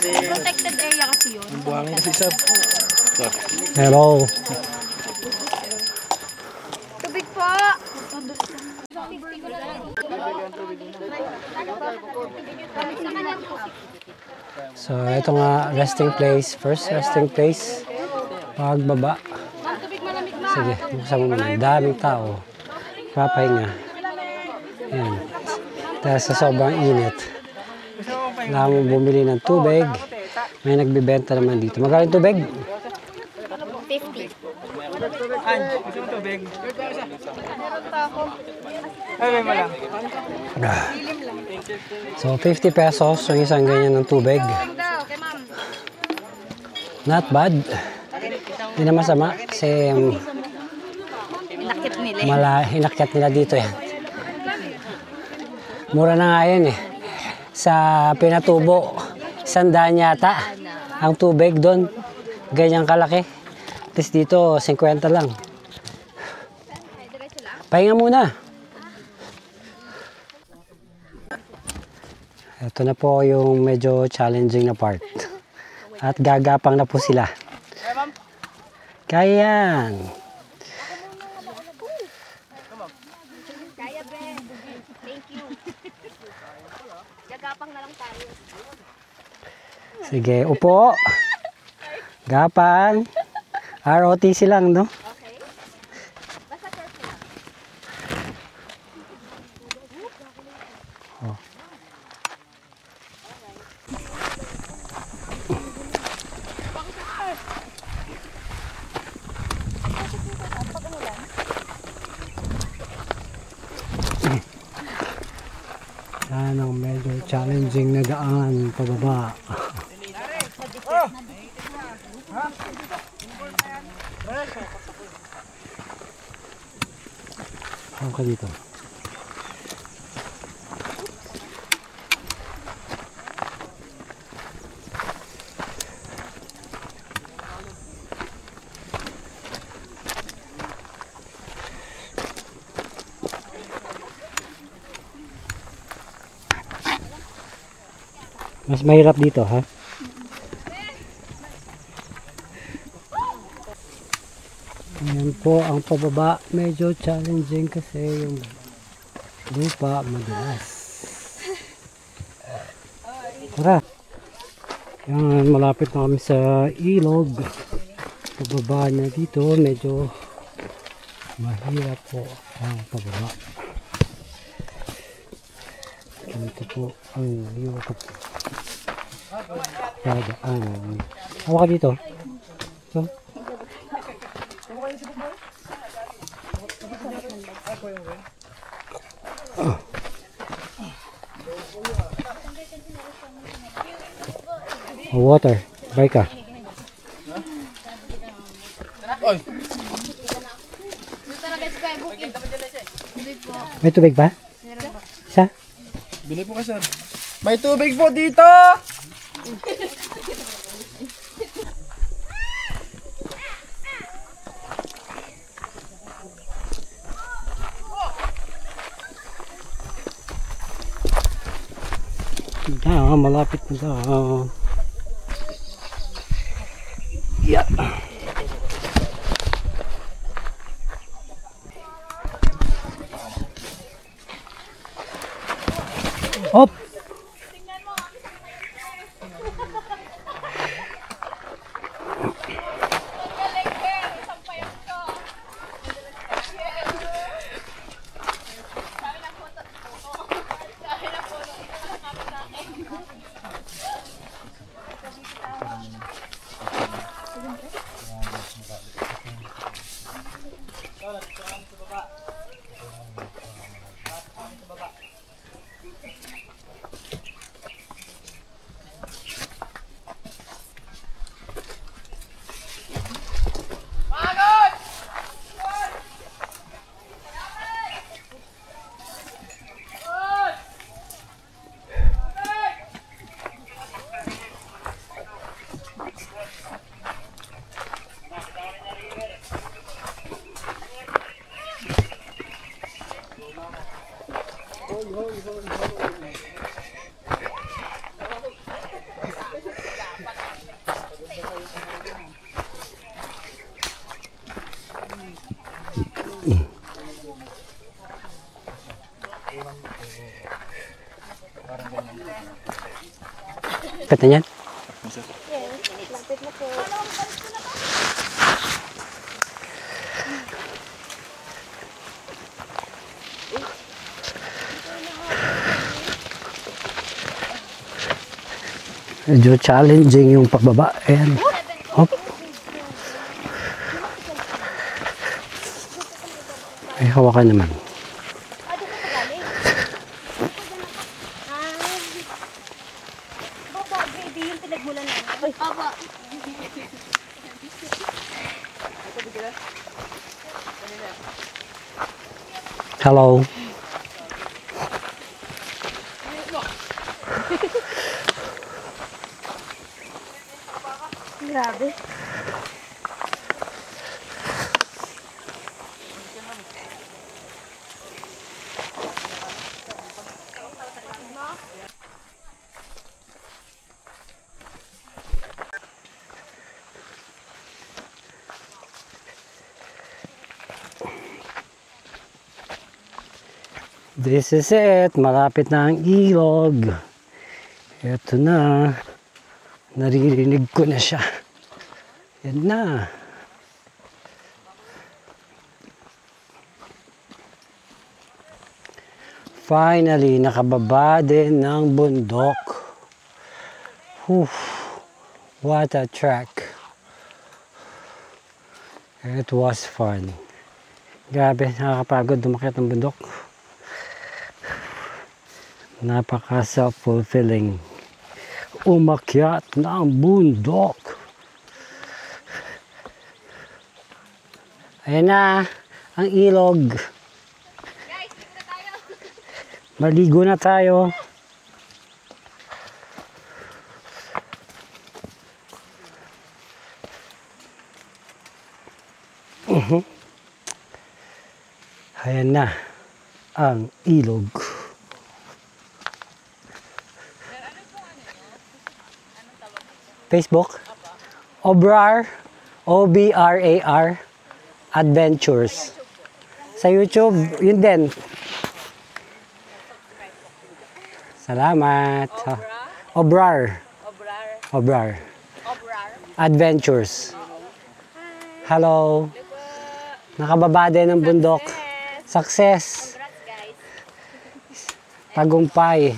Protected area kasi yun. Buhangin kasi sir. Hello. Tubig po! So, ito nga resting place. First resting place. Pagbaba. Sige, buksan mo muna. Daming tao. Papahinga. Ayan. Dahil sa sobrang init. Kailangan mo bumili ng tubig. May nagbibenta naman dito. Magkano yung tubig? 50. So, 50 pesos yung isang ganyan ng tubig. Not bad. Hindi na masama kasi inakyat nila dito yan. Mura na nga yan eh. Sa Pinatubo, 100 yata ang tubig doon. Ganyang kalaki. Tapos dito, 50 lang. Pahinga muna. Ito na po yung medyo challenging na part. At gagapang na po sila. Kaya yan. Kaya, Ben. Thank you. Gagapang na lang tayo. Sige, upo. Gapang. ROTC lang, no? Okay. Basta first lang. Oh. Yan ang medyo challenging na daan pababa. Ako dito. Mas mahirap dito, ha? Ayan po ang pababa. Medyo challenging kasi yung lupa madulas. Tara! Yan, malapit na kami sa ilog. Pababa na dito, medyo mahirap po ang pababa. Ito po ang hirap. Dadaan. Hawa ka dito. So. Water. Bye ka. May tubig ba? Isa? Bili po ka sir. May tubig po dito! Malapit na daw. Yeah. Hop! Kapit na yan? Medyo challenging yung pababa. Ayan. Hop. Ay, hawakan naman. Hello. Grabe. This is it. Malapit na ang ilog. Ito na. Naririnig ko na siya. Yan na. Finally, nakababa din ng bundok. Whew. What a trek. It was fun. Grabe, nakakapagod umakyat ng bundok. Napaka self-fulfilling. Umakyat ng bundok. Ayan na ang ilog. Maligo na tayo. Ayan na ang ilog. Facebook? Obrar, O-B-R-A-R, Adventures. Sa YouTube, yun din. Salamat. Obrar. Obrar. Adventures. Hello. Nakababa din ng bundok. Success. Tagumpay.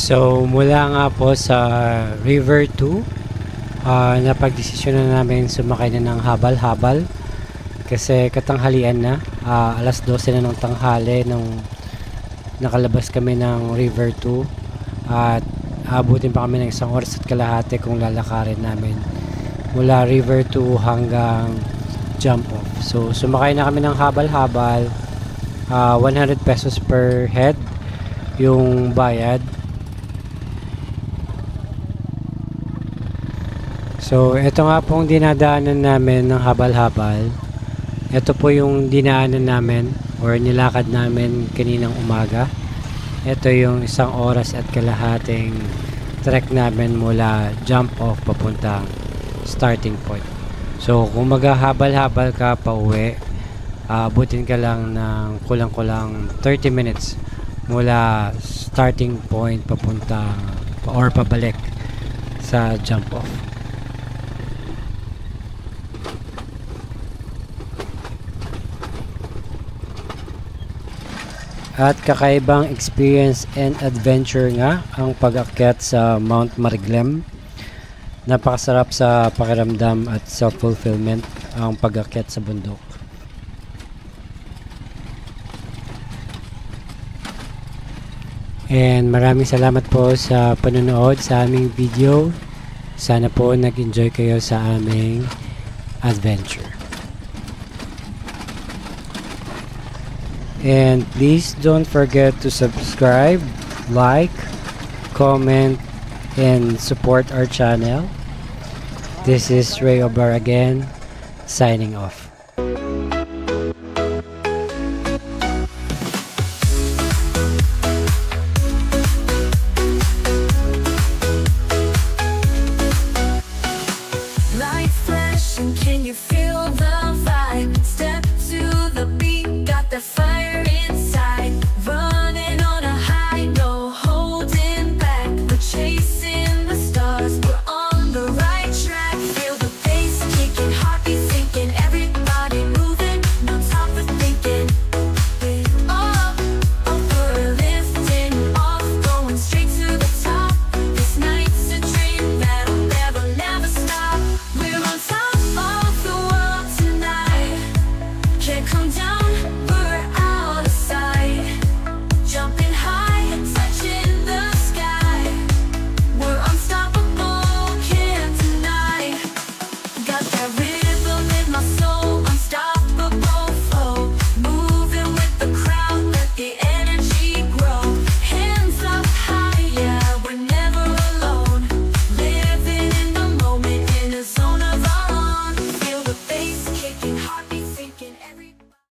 So mula nga po sa River 2, napagdesisyon na namin sumakay na ng habal-habal kasi katanghalian na, alas 12 na ng tanghali nung nakalabas kami ng River 2 at abutin pa kami ng 1 oras at kalahati kung lalakarin namin mula River 2 hanggang jump off. So sumakay na kami ng habal-habal, 100 pesos per head yung bayad. So ito nga pong dinadaanan namin ng habal-habal. Ito po yung dinaanan namin or nilakad namin kaninang umaga. Ito yung 1 oras at kalahating trek namin mula jump off papuntang starting point. So kung maghahabal-habal ka pa uwi, abutin ka lang ng kulang-kulang 30 minutes mula starting point papunta or pabalik sa jump off. At kakaibang experience and adventure nga ang pag-akyat sa Mount Mariglem. Napakasarap sa pakiramdam at self-fulfillment ang pag-akyat sa bundok. And maraming salamat po sa panonood sa aming video. Sana po nag-enjoy kayo sa aming adventure. And please don't forget to subscribe, like, comment, and support our channel. This is Ray Obar again, signing off.